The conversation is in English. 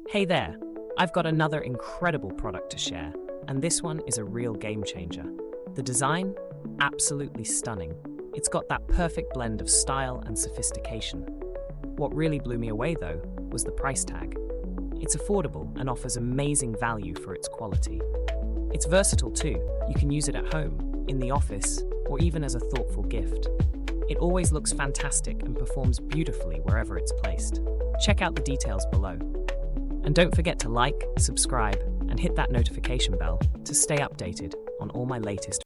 Hey there, I've got another incredible product to share, and this one is a real game changer. The design? Absolutely stunning. It's got that perfect blend of style and sophistication. What really blew me away though was the price tag. It's affordable and offers amazing value for its quality. It's versatile too. You can use it at home, in the office, or even as a thoughtful gift. It always looks fantastic and performs beautifully wherever it's placed. Check out the details below. And don't forget to like, subscribe, and hit that notification bell to stay updated on all my latest